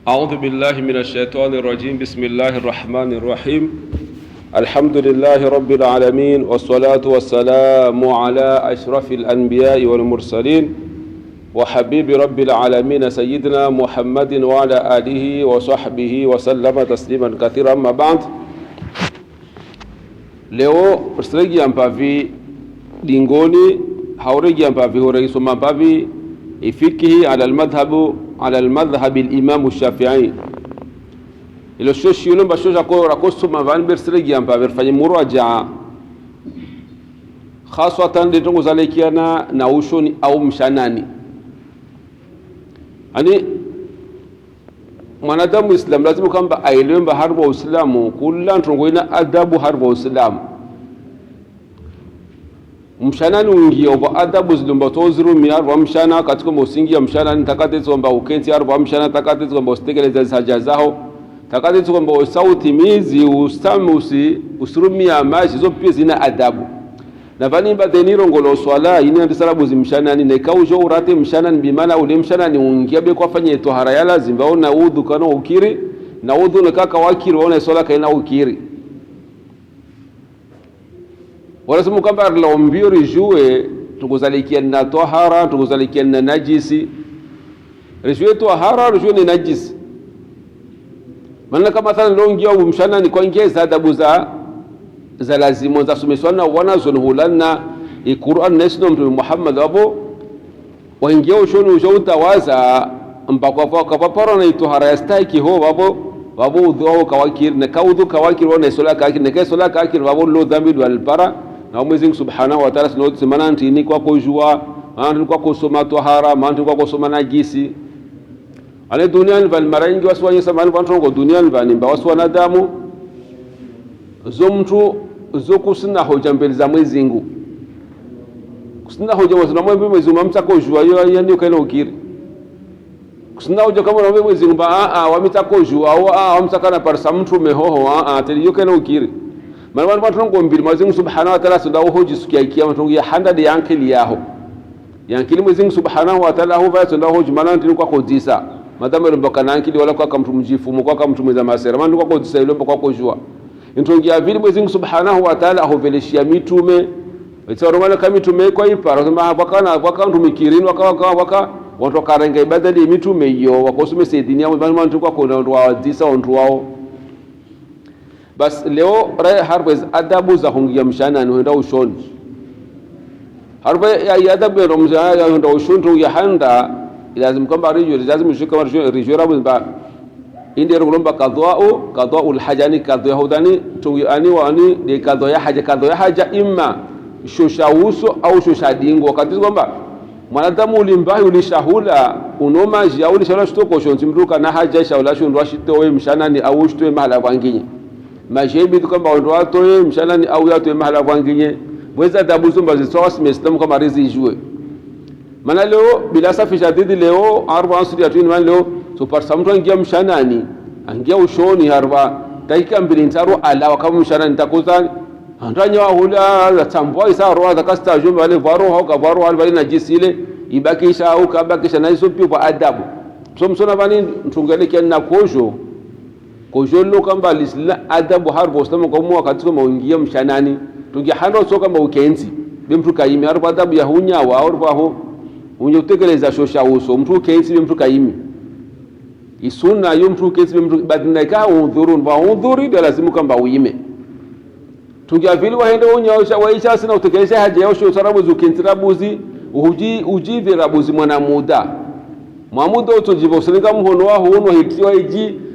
أعوذ بالله من الشيطان الرجيم. بسم الله الرحمن الرحيم. الحمد لله رب العالمين، والصلاة والسلام على أشرف الأنبياء والمرسلين وحبيب رب العالمين سيدنا محمد وعلى آله وصحبه وسلم تسليما كثيرا. أما بعد، leo sregi ampavi dingoni hauregi ampavi horegi mampavi ifikihi ala almadhhab al-imam Shafi'i ilo shoshi yule mbasho ko rakosoma van bersregi ampavi fanye muraja khaswatan de tongo zalekiana na ushoni au mshanani. Ani mwanadamu Islam lazima kwamba aelewe harbu wa Uislamu kula ntongo ina adabu harbu wa Uislamu. Mshanani ungia kwa adabu zilumba tozirumi harbu mshana katika msingi ya mshana nitakatizo kwamba ukenti harbu mshana takatizo kwamba usitekeleza haja zao, takatizo kwamba usauti mizi ustamu usirumi ya maji zo pia zina adabu. Na vani badeniro ngolo swala ini andisarabu zimshanani ne kaujo urate mshanani bimana ule mshanani ungia be kwa fanye tohara ya lazima ona udhu kana ukiri na udhu ne kaka wakiri ona swala kaina ukiri. Wala simu kamba la mbio rijue tukuzalikia na tohara tukuzalikia na najisi. Rijue tohara rijue ni najisi. Maana kama mathalan longia mshanani kwa ngeza adabu za lazima za sumeswana wanazo hulana Qur'an nesno mtume Muhammad abo waingia ushoni utawaza mpaka kwa papara na itohara yastaki ho babo udhu kawakir na kaudhu kawakir wana sola kawakir na kasola kawakir babo lo dhambi wal para na Mwenyezi Subhanahu wa Ta'ala sino semana ntini kwa kujua maana kwa kusoma tohara maana kwa kusoma najisi ale duniani val marangi waswanye samani vantongo duniani vanimba waswana damu zo mtu zo kusina hoja mbele za Mwenyezi Mungu kusina hoja mwa Mwenyezi Mungu mtako jua yani ukaenda ukiri kusina hoja kama na Mwenyezi Mungu wamitako jua au wamtakana parsa mtu mehoho teli ukaenda ukiri maana watu ngo mbili Mwenyezi Mungu Subhanahu wa Ta'ala sunda hoji sikia kiyama tongo ya handa de yankili yaho yankili Mwenyezi Mungu Subhanahu wa Ta'ala huwa sunda hoji maana ntini kwa kodisa madama mbaka nankili wala kwa mtu mjifumu kwa mtu mweza masera maana kwa kodisa ile mbaka kwa jua intongia vile Mwenyezi Subhanahu wa Ta'ala ahoveleshia mitume itsaromana kama mitume kwa ipara sema wakana ntumikirini waka watu karenga ibadali mitume hiyo wakosume saidini yao bali mtu kwa kona wadisa ontu wao. Bas leo rai harbe adabu za hungia mshana nenda ushoni harbe ya adabu ya romza nenda ushoni ya handa lazima kwamba lazima mshika rijio rabu ba indi rugulomba qadwa'ul hajani qadwa yahudani tuyani wani de qadwa ya haja imma shoshauso au shoshadingo wakati kwamba mwanadamu ulimbahi ulishahula unoma jia ulishala shtoko shonzi mruka na haja shaula shondwa shitowe mshanani au shitowe mahala wanginye majebi kwamba ndo atoe mshanani au yatoe mahala wanginye weza adabu zomba zisowas Islam kama rizi jue. Maana leo bila safi shadidi leo 40 man leo so parsa mtu angia mshanani angia ushoni harba dakika mbili ntaro alawa kama mshanani takuzani andanya hula tambwa isa roa zakasta jumba wale varo hoka varo wale najisi ile ibakisha au kabakisha na hizo pia kwa adabu so msona bani mtungeleke na kojo lo kamba lisla adabu harbo Uislamu kwa mwa katika maungia mshanani tungia hando so kama ukenzi bimtu kaimi harba adabu ya hunya wa harba unye utekeleza shosha uso mtu kenzi bimtu kaimi isuna yo mtu kesi mtu badinaka udhurun wa udhuri de lazima kwamba uime tungia vile waende unyosha waisha sina utekeleza haja yao sho sarabu zukintirabuzi ujive rabuzi mwana muda mamudo utojivo sininga mhono wa hono hitiwa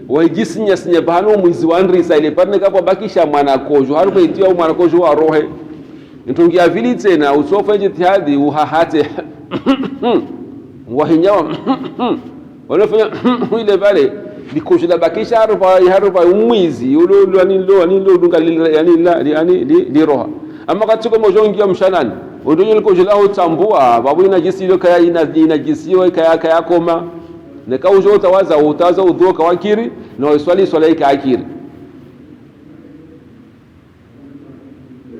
waiji sinya bahano mwizi wandri ile parne kapo bakisha mwana kojo haruko hitiwa mwana kojo wa rohe tungia vile tena usofa jitihadi uhahate wahinyawa wanafanya ile pale bikushida bakisha harufa umwizi ulo anilo dunga yani roha ama katika mojongi ya mshanani udonyo liko jilao tambua babu inajisi ile kaya inajisiwa kaya koma ne kaujo utawaza udhoka wakiri na uswali swala yake akiri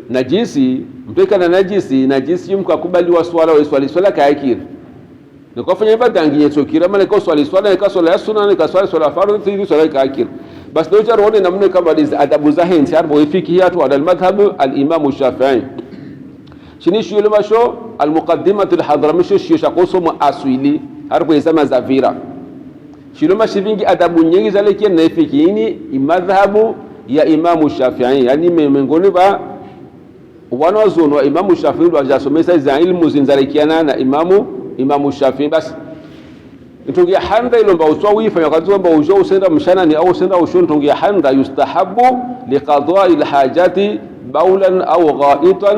najisi mpeka na najisi mkakubali wa swala kaya akiri nikafanya ibada ngine tsokira maana kwa swala ya sunna ka swala fardhi hivi swala ka akira bas ndio charone namna kama adabu za hensi harbo ifikiyatu ala al-madhhab al-imam Shafi'i shini shule masho al-muqaddimah al-hadrami shisha kusoma aswili harbo isema zavira shule mashivingi adabu nyingi zale kia na ifikini madhhabu ya imam Shafi'i yani miongoni ba wanazuoni wa imam Shafi'i wajasomesa za ilmu zinzalikiana na imam Shafi'i basi ntungia handa ilo mba uswa wifa yakati mba ujo usenda mshana ni au usenda ushon ntungia handa yustahabu liqada'i alhajati bawlan aw gha'itan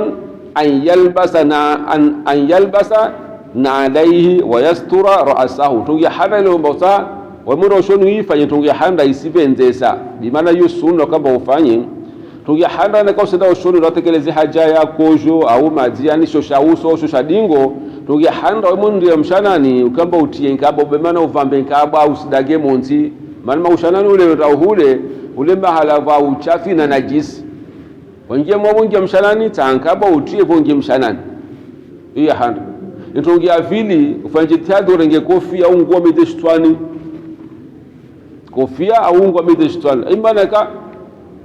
an yalbasa na alayhi wa yastura ra'sahu ntungia handa ilo mba uswa wa mura ushon wifa ntungia handa isibenzesa bimaana yusunno kama ufanye ntungia handa na usenda ushon uratekeleze haja yako jo au majiani shoshauso shoshadingo tungia handa wemundi ya mshanani ukamba utie nkabo bemana uvambe nkabo au usidage monzi maana ushanani ule utauhule ule mahala va uchafi na najisi wangie mwabungi ya mshanani tankabo utie vongi mshanani iya handa nitungia vili ufanje tiado renge kofia au nguo mideshtwani kofia au nguo mideshtwani imana ka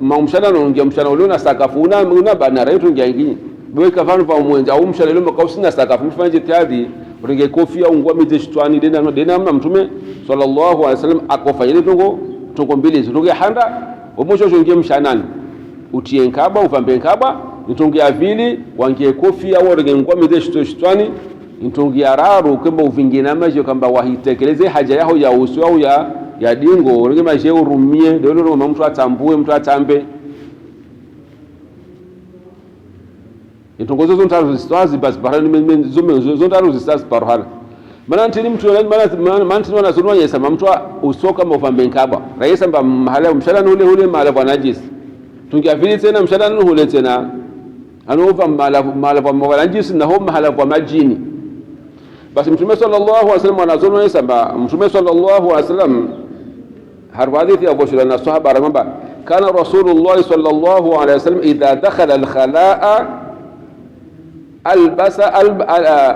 mshanani ungia mshanani ule na sakafu una banara nitungia ingine bwe kafanu pa mwenza au mshalelo makausi sakafu mfanye tiadi renge kofia ungwa miteshtwani dena mtume sallallahu alaihi wasallam akofanya tongo mbili zitonge handa omosho jonge mshanani utie nkaba uvambe nkaba nitonge avili wangie kofia au renge ngwa miteshtwani nitonge araru kamba uvingina maji kamba wahitekeleze haja yao ya usu au ya dingo renge maji urumie ndio mtu atambue mtu atambe itongozo zontaru ziswazi bas barani zontaru ziswazi parhana maana ntini mtu maana ntini wanazunwa yesema mtu usoka mvambe nkaba raisa mba mahala mshalani ule mahala wa najis tungia vile tena mshalani ule tena anova mahala wa najis na ho mahala wa majini basi mtume sallallahu alaihi wasallam wanazunwa yesema mtume sallallahu alaihi wasallam harwadithi ya boshula na sahaba ramamba kana rasulullah sallallahu alaihi wasallam idha dakhala al-khala'a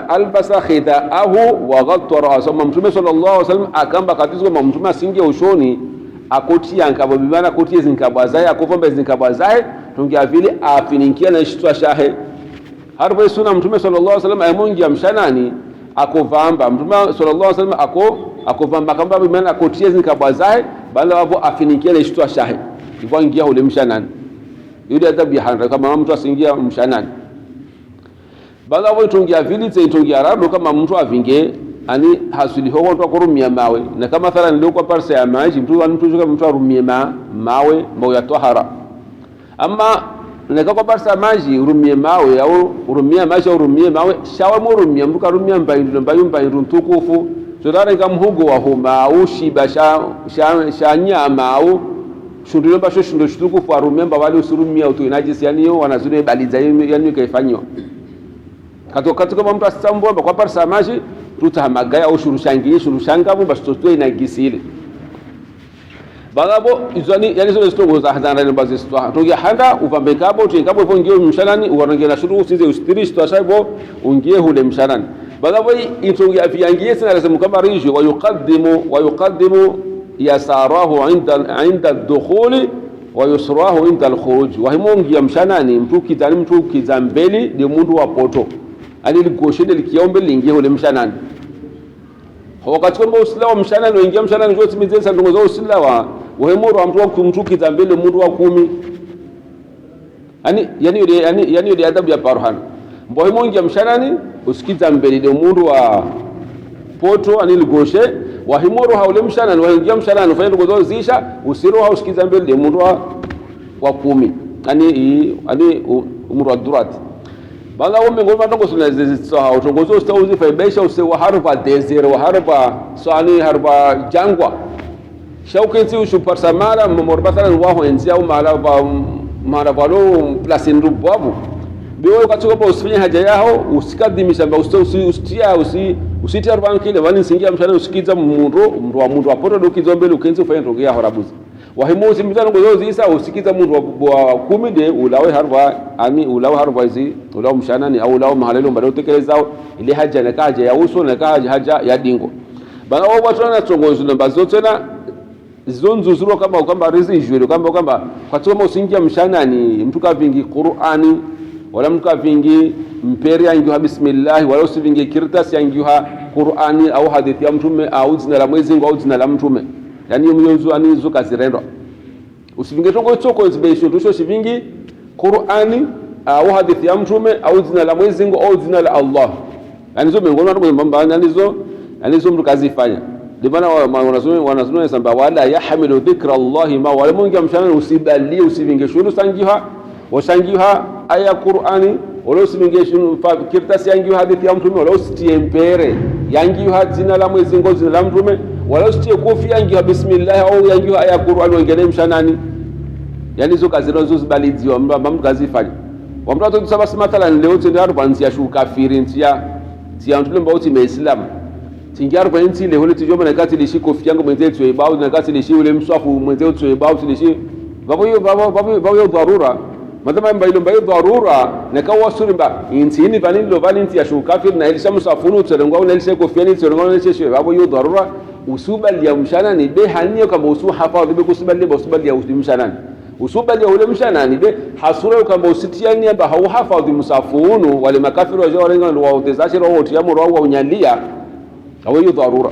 albasa khidaahu wa ghatta ra'sahu mtume sallallahu alaihi wasallam akamba katizo mtume asinge ushoni akotia nkabo bibana kotie zinkabwa zaye akofombe zinkabwa zaye tungia vile afininkia na shitwa shahe harbo sunna mtume sallallahu alaihi wasallam amongia mshanani akovamba mtume sallallahu alaihi wasallam akovamba kamba bibana akotie zinkabwa zaye bala wapo afininkia na shitwa shahe kwa ingia ule mshanani yule adabu ya handa kama mtu asingia mshanani baada wa itungia vili itungia rado kama mtu avinge ani hasuli ho watu kurumia mawe na kama mathalan leo kwa parsa ya maji mtu arumie mawe mbao ya tahara ama na kwa parsa ya maji urumie mawe au urumia maji au urumie mawe shawa murumia mtu karumia mbayu tukufu sodara ngamhugo wa homa au shiba sha nyama au shundilo basho shundo tukufu arumia mbawali usurumia utu najisi yani yo wanazune baliza yani kaifanywa katika kama mtu asambua kwa parsa maji tutahamagaya au shurushanga basi tutwe na gisile bagabo izani yani zile stongo za hadana ile bazi sto tungia handa uvambe kabo tuingabo vongeo mshanani uwarange na shuru usize ustiri sto saibo ungie hule mshanani bagabo itungia viangie sana lazima kama rijo wa yuqaddimu yasarahu inda ad-dukhuli wa yusrahu inda al-khuruj wa himongia mshanani mtu kizambeli de mundu wa poto ali ligoshede likiombe lingie ule mshanani wakati kwamba usilawa mshanani uingia mshanani zote mizesa ndongo za usilawa wahemoro wa mtu kizambele mundu wa 10 yani yule adabu ya parhan mbo himongia mshanani usikiza mbele de mundu wa poto ani ligoshe wahimoro haule mshanani waingia mshanani ufanye ndongo za zisha usiroha usikiza mbele de mundu wa 10 ani umru wa durati bala wome ngoma ndongo sunazizitsa utongozo stauzi faibesha use wa harba desert wa harba swani harba jangwa shaukenzi ushupar samara morbathan wa hoenzi au mara valo place ndubwabu biwe katika kwa usifanye haja yao usikadimisha mba usitia 40 kile wani singia mshana usikiza mundu wa poto dokizo mbele ukenzi ufanye ndogea horabuzi wahimuzi mtano gozo isa usikiza mtu wa 10 de ulawe harwa ani ulawe harwa hizi ulawe mshanani au ulawe mahalelo mbado tekelezao ile haja na kaja ya uso na haja ya dingo bana wao watu na tongozo namba zote na zonzuzuro kama rizijwe kama kwa sababu usingia mshanani mtu kavingi Qur'ani wala mtu kavingi mperi yangiwa bismillah wala usivingi kirtasi yangiwa Qur'ani au hadithi ya mtume au jina la Mwenyezi Mungu au jina la mtume yani myozo ani zuka zirendo usivinge toko zibeisho tusho sivingi Qur'ani au hadithi ya mtume au jina la Mwenyezi Mungu au jina la Allah yani zo miongoni mwa mambo yani mtu kazifanya Dimana wanazungumza samba wala yahmilu dhikra Allah ma wala mungi mshana usibali usivinge shuru sangiha wasangiha aya Qur'ani wala usivinge shuru kirtasi yangiha hadithi ya mtume wala usitie mpere yangiha jina la Mwenyezi Mungu jina la mtume wala usitie kofia yangiha bismillah au yangiha aya Qur'ani wengine mshanani yani hizo kazi zote zibaliziwa mtu kazifanya wamtoto tusaba mathalan leo tende kuanzia shu kafiri ntia mtu mbao timeislamu tingiaru kwa nti ile hole tujoma na kati lishi kofi yangu mwenzetu ibao na kati lishi ule mswafu mwenzetu ibao lishi babo dharura madama mbailo dharura na kawa surimba inti ni vanilo valinti ya shukafir na ilisha msafunu tselengwa na ilisha kofi ni tselengwa na ilisha babo dharura usubali ya mshana ni be hanio kama usu hafadhi be kusubali be usubali ya mshana usubali ya ule mshana ni be hasura kama usitiani amba hau hafadhi msafunu wale makafiru wajao walenga wa utezashira wa utiamuru au unyalia au hiyo dharura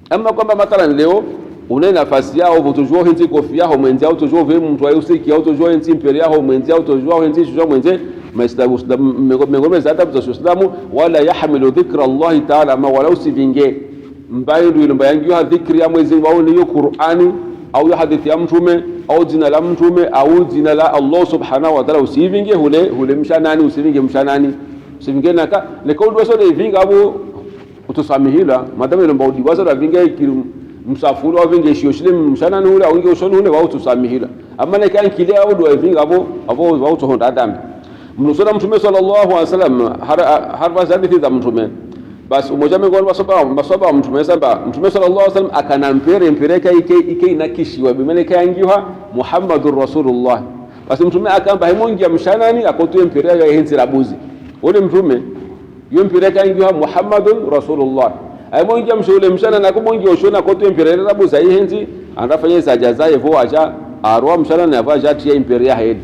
ama kwamba mathalan leo una nafasi yao utojua hinzi kofia yao mwenzi au tojua vile mtu ayusiki au tojua hinzi imperi yao mwenzi au tojua hinzi shujua mwenzi maislamu mengome za adabu za Uislamu wala yahmilu dhikra Allah ta'ala ma wala usivinge mbayo ndio ile yangiwa dhikri ya Mwenyezi Mungu au ni Qur'ani au ya hadithi ya mtume au jina la mtume au jina la Allah subhanahu wa ta'ala usivinge hule mshanani usivinge mshanani usivinge naka lekaudu sio ivinga abo utusamihila madama ile mbodi waza ravinga msafuru au vinge shioshile mshanani ule au ngeushoni ule wao tusamihila ama ne kan kile au do vinga abo wao to honda dambi mnusura mtume sallallahu alaihi wasallam harba hadithi za mtume bas umoja miongoni maswahaba mtume samba mtume sallallahu alaihi wasallam akana mpeleka ike inakishiwa bimeleka yangiwa Muhammadur Rasulullah bas mtume akamba himongia mshanani akotoe mpeleka henzi rabuzi ule mtume yompireka yangiwa Muhammadun Rasulullah aimongia mshule mshana na kumongia ushona koto imperial rabu sai henzi anafanya sajaza yevo acha arwa mshana na vaja tia imperial head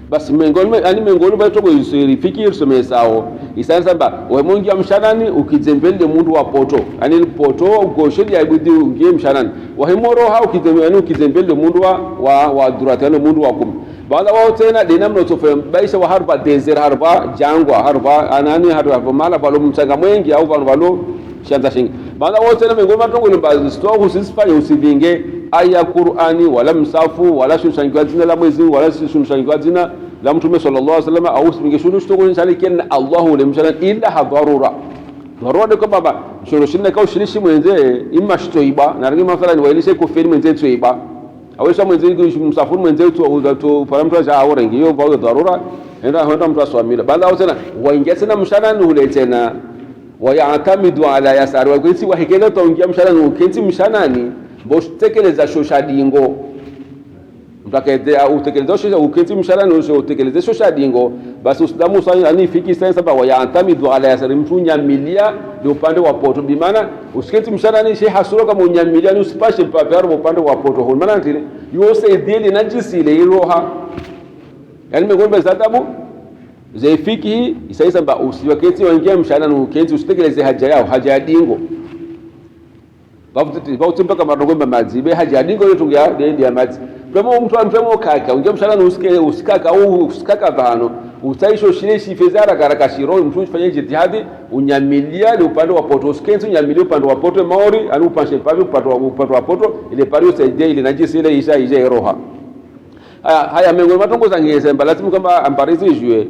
basi mengoni baito kuisiri fikir somesao isanza ba wemongia mshanani ukizembele mundu wa poto yani poto ugoshedi aibudi ungie mshanani wahimoro ha ukizembele mundu wa duratano mundu wa kum baada wao tena dinamno tofauti baisha wa harba desert harba jangwa harba anani harba mala balo mchanga mwengi au balo shanda shingi baada wao tena mengoma tongo limbazi sto usisifanye usivinge aya Qur'ani wala msafu wala shushangiwa jina la Mwenyezi wala shushangiwa jina la Mtume sallallahu alaihi wasallam au usivinge shunu sto kunishali kenna Allahu limshana illa hadharura dharura kwa baba shuru shinna kwa ushirishi mwenze imma shtoiba na rangi mathalan wailishe kufiri mwenze toiba awesha mwenzetu msafuru mwenzetu au paramtra za aurengi hiyo kwa dharura ndio mtu aswamila baada au tena waingia tena mshanani ule tena wayatamidu ala yasari wakwisi wahikele taungia mshanani ukenzi mshanani bosh tekeleza shoshadingo mtakete au tekeleza shosha ukenzi mshanani utekeleza shoshadingo basi usidamu sasa ani fiki sasa ba wayatamidu ala yasari mtunya milia ndio upande wa poto bimana usiketi mshanani shi hasura kama unyamilia usipashe paparo upande wa poto hon maana tile yose dili najisi ile iroha yani mengombe za adabu zaifiki isaisa ba usiwaketi waingia mshanani ukenzi usitekeleze haja ya dingo bavuti mpaka marongombe mazibe haja ya dingo yote ngia ndio ya mazi kama mtu amfemo kaka ungia mshanani usikaka au usikaka vano utaisho shireshi fezara karaka shiro mtu fanye jitihadi unyamilia ile upande wa poto skenzi unyamilia upande wa poto maori anu upanshe pavi upande wa poto ile pari usaidie ile najisi ile isha roha haya mengo matongo zangeze lazima kama ambarizi jue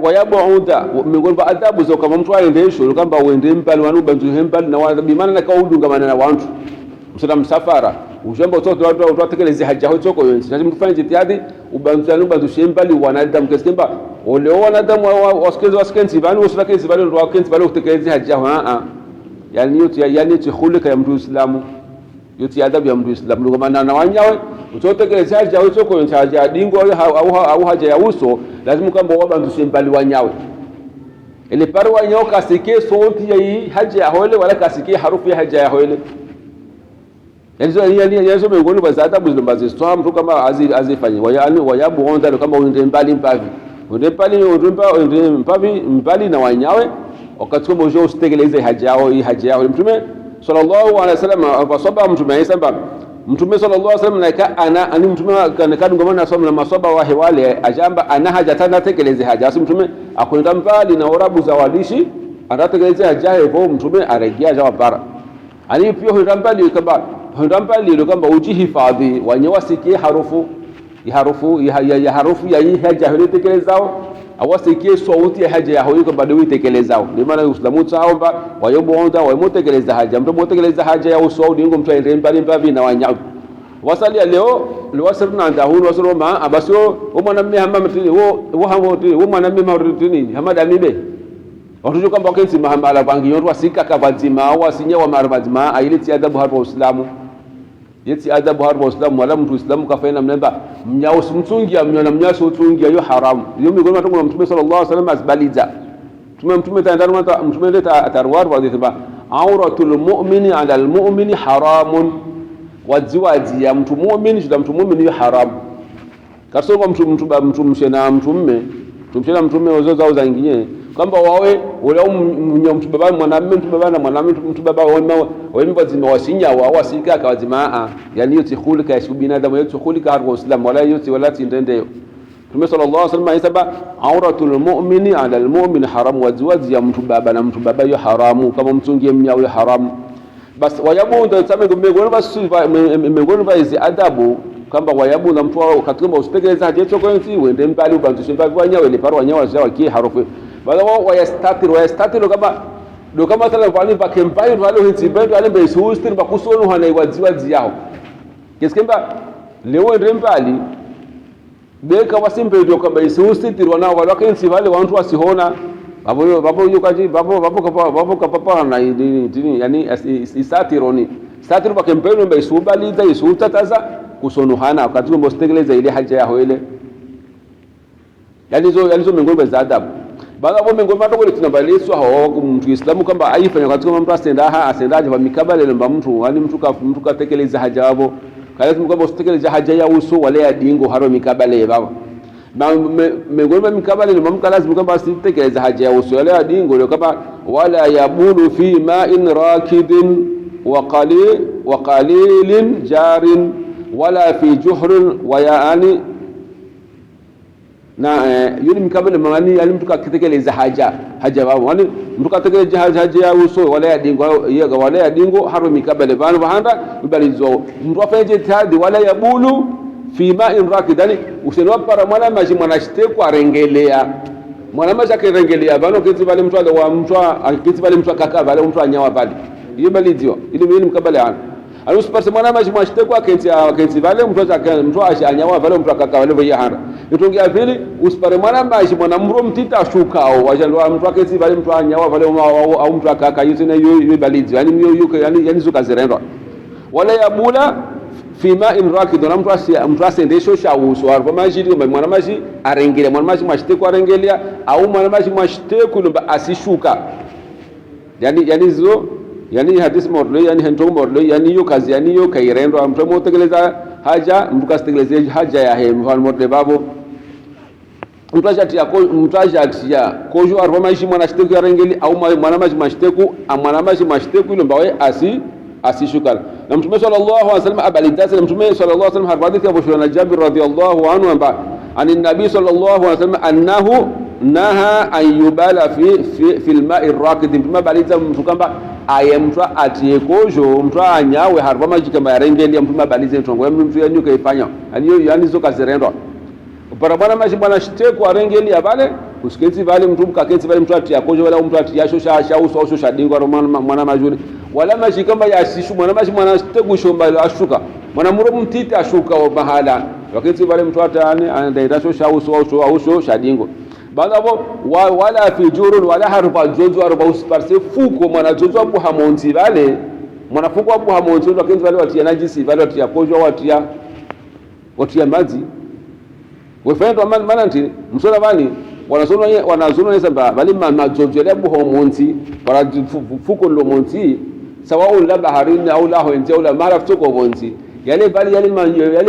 wayabuuda mengo ba adabu zo kama mtu aende shuru kamba uende mbali wanu bantu hembali na wadhibimana na kaudunga manana wantu msala msafara ujambo toto watu watekeleze haja hocho kwa yonzi lazima tufanye jitihadi ubanzanu bantu shembali wanadamu kesemba ole wanadamu waskenzi bani usirakenzi bali ndo wakenzi bali utekeleze haja yani yote yani khulika ya mtu Uislamu yoti adabu ya mtu Islam kama na wanyawe utotekeleza haja yao soko haja dingo au haja ya uso lazima kwamba wabandu mbali wanyawe ile pare wanyawe kasike sauti ya hii haja ya hole wala kasike harufu ya haja ya hole yanzo miongoni mwa adabu zilizobazistwa mtu kama azifanye wayabu onda kama uende mbali mpavi uende mbali na wanyawe wakati kama ujao usitekeleze haja yao hii haja yao mtume sallallahu alaihi wasallam wasaba mtume samba mtume sallallahu alaihi wasallam naika ani mtume kanakadunga na somo na masaba wa wale ajamba ana haja tana tekeleze haja asi mtume akwenda mbali na orabu za walishi anatekeleze haja hivyo mtume arejea jawa bara ani pia huenda mbali ile kwamba ujihifadhi wanyewa sikie harufu ya hii haja ile tekelezao awasikie sauti ya haja yao yuko bado uitekelezao ni maana Uislamu taomba wayobonda waimotekeleza haja mtu motekeleza haja ya usaudi ngo mtu aende mbali na wanyago wasali leo liwasirna ndahunu wasiroma abasio umwanamme hamamtini wo hamoti umwanamme marutini hamada mibe watu kwamba wakenzi mahamala bangi yondo wasika kabazima wasinya wa marabazima ailiti adabu hapo Uislamu yeti adabu harba Uislamu wala mtu Uislamu kafaina mnamba mnyausi mtungia mnyona mnyaso utungia yo haramu yo migoma tungo mtume sallallahu alaihi wasallam asbaliza mtume taandana mtume leta atarwar wa dhitba auratul mu'mini 'ala al-mu'mini haramun waziwaji ya mtu mu'min jida mtu mu'min yo haramu kasonga mtu mshena mtume wazoza au zingine kwamba wawe ule mtu baba mwanamume mtu baba na mwanamume mtu baba wao wazima wasinya wasika kawazima yani yote khulika ya binadamu yote khulika harwa Uislamu wala yote wala tindende Mtume sallallahu alaihi wasallam aisaba auratul mu'mini 'ala al-mu'min haram waziwaji ya mtu baba na mtu baba yo haramu kama mtungie mnyao yo haramu bas wayabu ndio tsame ngomegona basi mmegona basi adabu kwamba wayabu na mtu wao katika usitekeleza haja hicho kwenzi uende mbali ubanzishe mbali wanyawe ile paro wanyawe zao ki harufu bala wao wayastatiru kama tala vani bakempai wale hitibendo wale besuustir bakusonu hana iwaziwazi yao kisikemba leo ende mbali beka wasimbe ndio kama besuustir wana wale kensi wale watu wasihona babo yukaji babo kapapa na dini yani isatironi satiru bakempeno besubali da isutataza kusonu hana wakati mbostegeleza ile haja yao ile yalizo miongoni za adabu baada hapo miongoni mwa tokole tunabaliswa hao mtu Islamu kwamba aifanya wakati kama mtu asendaje kwa mikabala ile mtu yani mtu katekeleza haja hapo kale kwamba usitekeleza haja ya uso wale ya dingo haro mikabala ile baba na miongoni mwa mikabala ile mtu lazima kwamba asitekeleza haja ya uso wale ya dingo ile kama wala yabulu fi ma'in rakidin wa qalilin jarin wala fi juhrin wa yaani na yule mkabala mangani yani mtu katekeleza haja wao yani mtu katekeleza haja ya uso wala ya dingo haro mikabala bana bahanda ubalizo mtu afanye tadi wala yabulu fi ma'in rakidani usenwa para mwana maji mwanashite kwa rengelea mwana maji akarengelea bana kiti bale mtu akiti bale mtu akaka bale mtu anyawa bale hiyo balizo ili mimi mkabala yani alusipase mwana maji mwashite kwa kenti vale mtu anyawa vale mtu akaka vale vya handa itongia pili usipare mwana maji mwana mro mtita shukao wajalwa mtu akenti vale mtu anyawa vale au mtu akaka yuzi na hiyo balizi yani yani zuka zirendo wala yabula fi ma'in rakid na mtu asendesho sha uso hapo maji mwana maji arengele mwana maji mwashite kwa rengelea au mwana maji mwashite kulumba asishuka yani zo yani hadisi morlo yani hento morlo yani hiyo kazi yani hiyo kairendo mtu motekeleza haja mtu kastekeleza haja ya he mfano morle babo mtu ajatia kojo arba maishi mwana shiteku ya rengeli au mwana maji mashiteku amwana maji mashiteku ile mbawe asishuka na mtume sallallahu alaihi wasallam abalidasa mtume sallallahu alaihi wasallam hadithi ya Abu Jabir radhiyallahu anhu amba ani nabii sallallahu alaihi wasallam annahu naha an yubala fi al-ma'i ar-rakid mtume baliza mtu kamba ayemtwa atiekojo mtu anyawe harba maji kama yarengeli mtume balize ntongo mtu yanyuka ifanya yani zo kazirendo para bwana maji bwana shiteko arengeli abale usiketi vale mtu kaketi vale mtu atiakojo wala mtu atiasho sha uso sha dingo mwana majuri wala maji kama yasishu mwana maji mwana shiteko shomba ashuka mwana muro mtiti ashuka wa bahala wakati vale mtu atani anaenda sha uso sha dingo baada wala fi jurun wala harfa jozo arba usparse fuko mwana jozo hapo hamonti vale mwanafuko wapo hamonzi ndo akenzi wale watia najisi wale watia kojo watia maji wefendo maana nti msona bani wanazona nesa bali majojele bu hamonzi para fuko lo monzi sawa la baharini au la hoenzi au la mara fuko bonzi yale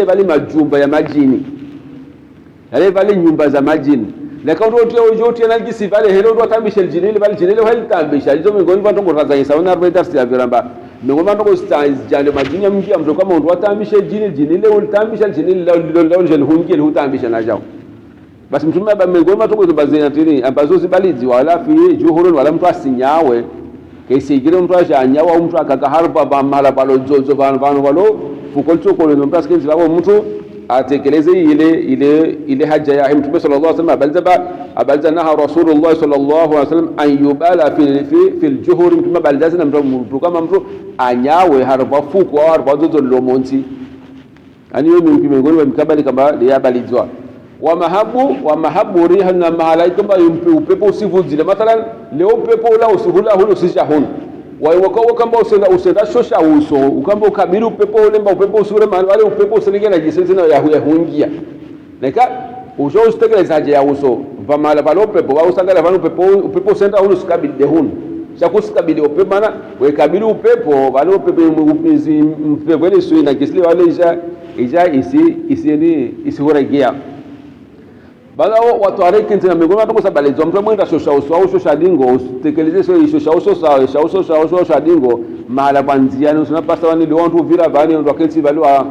bali majumba ya majini yale bali nyumba za majini lakini ndio utia najisi vale helo ndo tambisha jinile vale jinile hali tambisha hizo mingoni vantu ngotazanya sawa na darsi ya viramba mingoni vantu ngostanje majini mngia mtu kama ndo tambisha jinile ulitambisha jinile leo hungie hutambisha na jao basi mtume ba mingoni vantu ngotazanya tini ambazo zibalizi wala fi juhurun wala mtu asinyawe kesigire mtu ashanyawa au mtu akakaharba ba mala balo jojo vanu valo fukolcho ko ndo mtu askenzi babo mtu atekeleze ile haja ya Mtume sallallahu alaihi wasallam abalza naha Rasulullah sallallahu alaihi wasallam an yubala fi aljuhur mtume baldaza na mtu kama mtu anyawe harba fuko au harba zozo lomonti ani yo miongoni wa mikabali kama ya balizwa wa mahabu riha na malaika kama upepo usivuzile mathalan leo upepo ula usihula hulo usishahun waiwako kamba usenda shosha uso ukamba ukabiri upepo ulemba upepo usure mahali wale upepo usilinge na jinsi zina ya huingia nika usho ustekeleza haja ya uso vamala pale upepo wa usangala vanu upepo usenda hulo usikabili dehun shakusikabili upepo maana wekabili upepo wale upepo mpepo ile suina kisli wale ija isihoregea baada watu areke tena mingoni watu kusabalizwa mtu mwenda shosha uso au shosha dingo ustekeleze so shosha uso sawa shosha dingo mahala kwanzia unapasa wani ndio watu vira bani ndio akensi balwa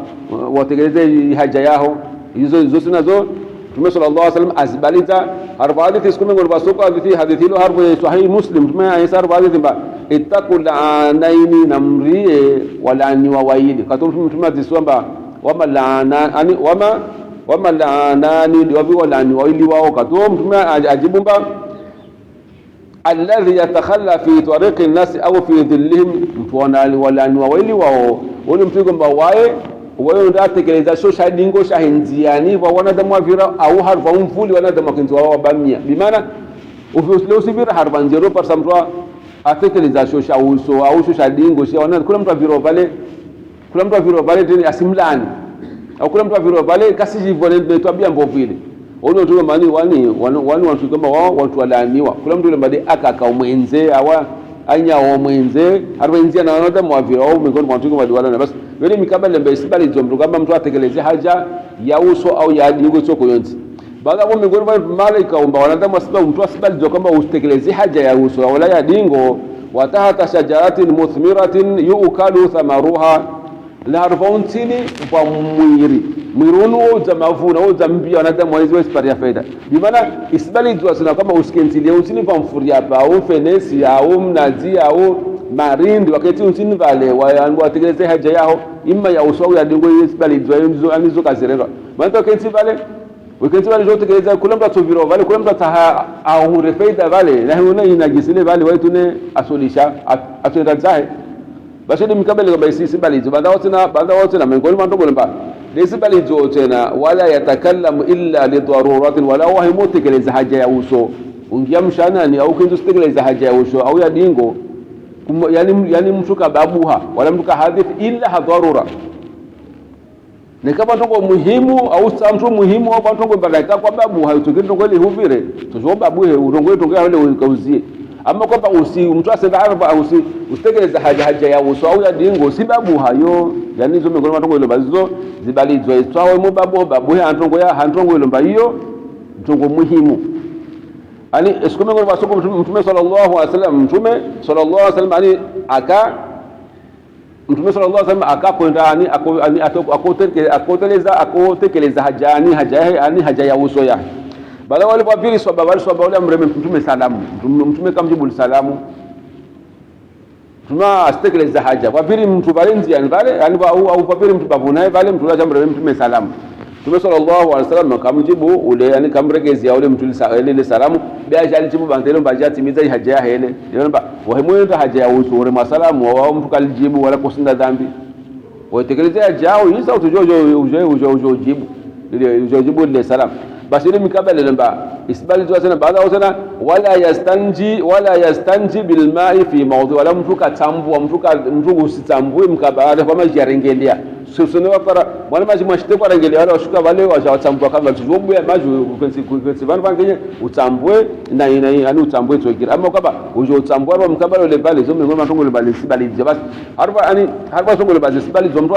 watekeleze haja yao hizo sinazo Mtume sallallahu alaihi wasallam azibaliza arba'ati siku ngoni basuka hadithi lo harbu sahih muslim Mtume ayesa arba'ati ba ittaqul anaini namrie wala ni wawaili katumtu Mtume aziswamba wama laana ani wama laanani ndio wala ni waili wao katum Mtume ajibumba alladhi yatakhalla fi tariqi an-nas au fi dhillihim mtuona wala ni waili wao wale mtu kwamba wao ndio atekeleza shosha dingo shahinziani wa wanadamu vira au harfa mfuli wanadamu kinzo wao bamia bimaana ufusile usibira harfa 0% mtu atekeleza shosha uso au shosha dingo shi wanadamu kula mtu aviro vale tena asimlani au kula mtu aviro vale kasiji vole tabia mbovile ono tu mani wani watu kama wao watu walaaniwa kula mtu mbade akaka umwenze awa anya omwenze harwenzia na wanadamu wavira au mingoni mwa watu wadiwala na basi wale mikabala mbele sibali zomru kama mtu atekeleze haja ya uso au ya dingo soko yonzi baada ya mingoni mwa malaika umba wanadamu asibabu mtu asibali kama ustekeleze haja ya uso wala ya dingo watahata shajaratin muthmiratin yuukalu thamaruha la harfauntini kwa mwirunu za mavuna za mbia wanadamu wawezi wasipari ya faida bimana isibali tuwasina kama usikentilia unsini pa mfuria pa au fenesi au mnazi au marindi wakati unsini vale watekeleze haja yao ima ya uso ya dingo isibali tuwa anizo kazerera maana wakati vale zotekeleza kula mtu atoviro vale kula mtu ataha ahure faida vale na huna inagisile vale waitune asolisha atenda zae basi ni mikabele kwa basi balizo baada wote na mengoni mandogo lamba lesi balizo tena wala yatakallamu illa li daruratin wala wahimu tekeleza haja ya uso ungia mshanani au kinzo tekeleza haja ya uso au ya dingo yani mtu kababuha wala mtu kahadith illa hadharura ni kama tongo muhimu au mtu muhimu au tongo badaka kwa babu haitukindo kweli huvire tuzo babu urongo tongo wale ukauzie ama kwamba mtu asenda arba au usitekeleza haja ya uso au ya dingo sababu hayo yani hizo mengoni matongo ile bazo zibalizwa itwawe mu babu ya antongo ya hantongo ile mbayo mtongo muhimu ani esiku mengoni basoko Mtume sallallahu alaihi wasallam ani Mtume sallallahu alaihi wasallam akakwenda ani akotekeleza haja ya uso yake baada wale kwa pili swaba wale amreme Mtume salamu Mtume kamjibu salamu tuna astekeleza haja kwa pili mtu balenzi yani vale yani au kwa pili mtu bavunaye vale mtu la amreme Mtume salamu Mtume sallallahu alaihi wasallam kamjibu ule yani kamregezia ule mtu ile salamu biaja alijibu bandelo baja timiza haja ya hele yomba wahimwenda haja ya uso ule masalamu au mtu kalijibu wala kusinda dhambi watekeleza haja yao hizo ujojibu ile ujojibu ile salamu basi ile mikabala lemba isbali tu sana baada sana wala yastanji bil ma'i fi mawdhi wala mtu katambua mtu usitambue mkabala kwa maji yarengelea sio para mwana maji mwashite kwa rengelea wala washuka wale wajawatambua kama tuzombe maji kwenye vanhu vangenya utambue na yani utambue tokira ama kwamba ujo utambua kwa mkabala ile pale zombe ngoma tongo ile pale sibali basi harba tongo ile pale sibali zombe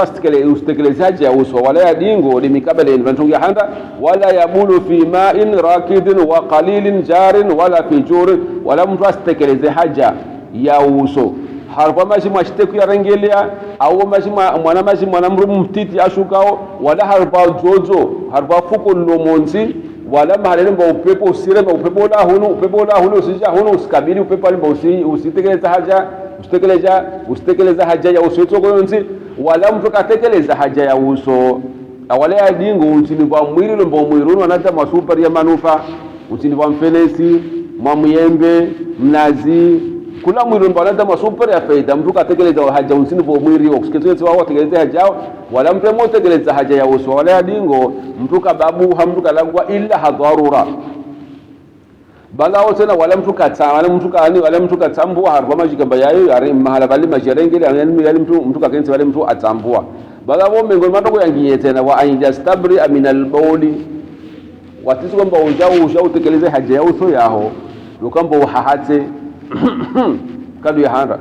ustekeleze ya uso wala ya dingo ile mikabala ile vantongi handa wala yabulu fi ma'in rakidin wa qalilin jarin wala fi jurin wala mtu astekeleze haja ya uso harba maji mwashite ya rengelea au maji mwanamru mtiti ashukao wala harba jojo harba fuko lomonzi wala mahalele mba upepo usire mba upepo la hunu usija hunu usikabili upepo alimba usitekeleza haja ya uso itoko yonzi wala mtu katekeleza haja ya uso awale ya dingo untini kwa mwili lomba mwirunu wanata masupari ya manufa untini kwa mfenesi mwamuyembe mnazi kula mwili lomba wanata masupari ya faida mtu katekeleza haja untini kwa mwili wakusiketulezi wao watekeleza haja wala mtu motekeleza haja ya uso wala ya dingo mtu kababu hamtu kalagwa illa hadharura bala tena wala mtu katambua harba majika bayayo yari mahala bali majerengele yani mtu kakenzi wale mtu atambua bala wao mengo matoko yangiye tena wa ayastabri min albawli watisi kwamba ujao utekeleze haja ya uso yaho lokamba uhahate kadu ya handa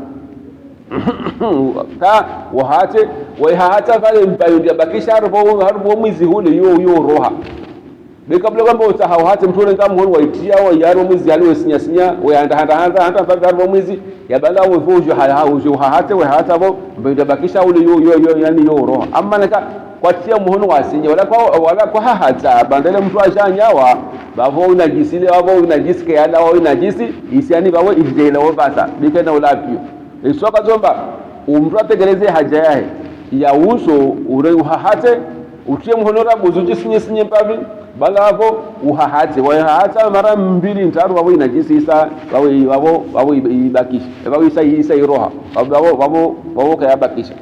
ka wahate wahata kale mpayo ndia bakisha harbo mwizi hule yo roha bekabla kwamba utahawate mtu kama mwana waitia wa yaro mwizi aliwe sinya we handa harbo mwizi ya bala wo vojo hahate we hata bo mpayo bakisha hule yo yani yo roha amma naka kwatia muhono wasinya wala kwa hata bandele mtu ashanyawa bavo unajisile bavo unajisike yala wao unajisi isiani bawe ijela wabasa bikena ulapio isoka zomba umtu atekeleze haja yae ya uso ure uhahate utie muhonora buzuji sinye mpavi bala hapo uhahate wahata mara 2 3 wao inajisisa wao ibakisha wao isa iroha wao kaya bakisha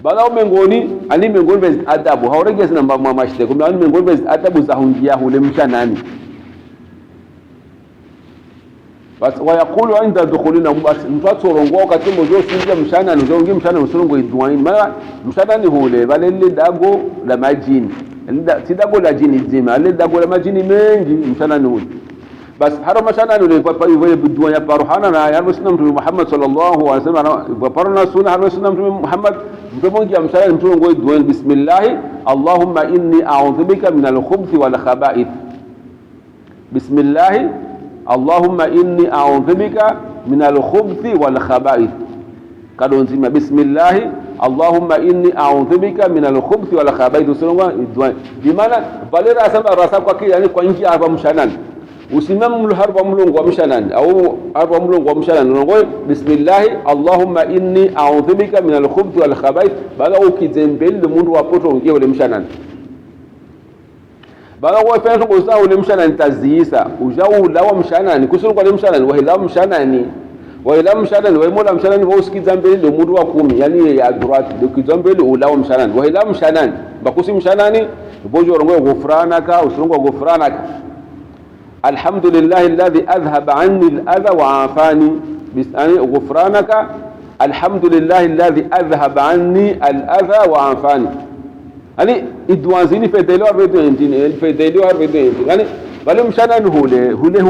bala mengoni ani mengoni bez adabu haurege sana mamashite kumbe ani mengoni bez adabu za hunjia hule mshanani bas wayaqulu inda dukhulina bas mtatsorongo wakati mozo sinja mshana nzongi mshana usorongo idwaini mara mshana ni hule balele dago la majini sidago la jini zima le dago la majini mengi mshana ni hule bas haro mshana ni papa hivyo bidwa ya paruhana na ya Rasulullah Mtume Muhammad sallallahu alaihi wasallam waparna sunna ya Rasulullah Mtume Muhammad mtumongi ya mshana mtuongo idwaini bismillah Allahumma inni a'udhu bika min al-khubuthi wal khaba'ith bismillah اللهم إني أعوذ بك من الخبث والخبائث كدونزيما بسم الله اللهم إني أعوذ بك من الخبث والخبائث سنوا بمعنى بالر أسمع راسك كي يعني كونجي أربع مشانان usimame mharba mlungu wa mshanani au arba mlungu wa mshanani unangoe bismillah allahumma inni a'udhu bika min al-khubuthi wal khaba'ith bala ukizembele mundu wapoto ungie ule mshanani bala kwa fenso kusa ule mshanani tazisa ujaula wa mshanani kusuru kwa ule mshanani wahila mshanani waimola mshanani wausikiza mbele mundu wa 10 yani ya durati ukiza mbele ula wa mshanani wahila mshanani bakusi mshanani bojo rongo gufranaka usurongo gufranaka alhamdulillah alladhi adhhaba anni al-adha wa afani bisani ghufranaka alhamdulillah alladhi adhhaba anni al-adha wa afani yani idwanzini fedelo arvedentini fedelo arvedentini yani wale mshana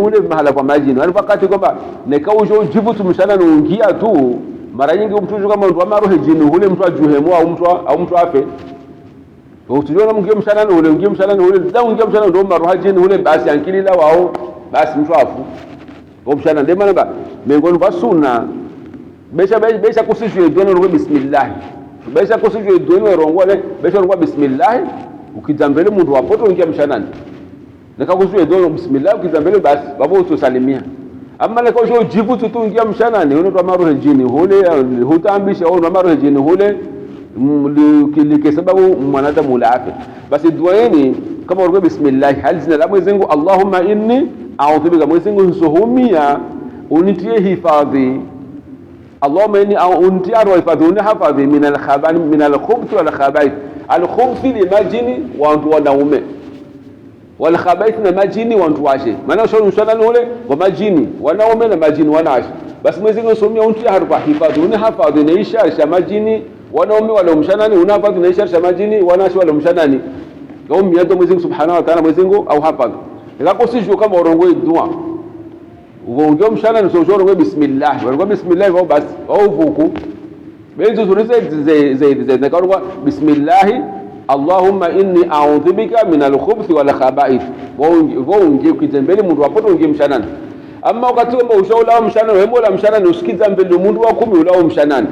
hule mahala kwa majini yani wakati kwamba nekaujo jibutu mshana ungia tu mara nyingi mtu kama mtu amarohe jini hule mtu ajuhemu au mtu afe utujona mngie mshana hule ungie mshana hule ungie mshana ndo maroha jini hule basi ankilila wao basi mtu afu mshana ndema naba mengoni kwa sunna besha kusishwe dono ro bismillah besha kusishwe dono rongole besha ro bismillah ukizambele mundu wapoto ungia mshanani nikakusishwe dono bismillah ukizambele basi babo utosalimia amma nikakusho jibu tu ungia mshanani uno maroha jini hule hutambisha uno maroha jini hule kwa sababu mwanadamu la afya basi duaeni kama urgo bismillah hal zina la Mwenyezi Mungu Allahumma inni a'udhu bika Mwenyezi Mungu suhumia unitie hifadhi Allahumma inni unitie hifadhi unihifadhi min al-khabani min al-khubuth wal khaba'ith al-khubuth li majini wa wanaume wal khabaith na majini wantuashe maana ushauri mshanani ule wa majini wanaume na majini wanashe basi Mwenyezi Mungu somia unti harfa hifadhi una hafadhi na ishara majini wanaume wale mshanani una hafadhi na ishara majini wanashe wale mshanani kwa miado Mwenyezi Mungu Subhanahu wa Ta'ala Mwenyezi Mungu au hafadhi ikakosisho kama urongoe dua uongeo mshanani sio urongoe bismillah urongoe bismillah au basi au vuku benzo zurize ze nakarwa bismillah Allahumma inni a'udhu bika min al-khubuthi wal khaba'ith waungie kitembele mundu wapoto ungie mshanani amma wakati kwamba ushaula mshanani wewe mola mshanani usikiza mbele mundu wa 10 ulao mshanani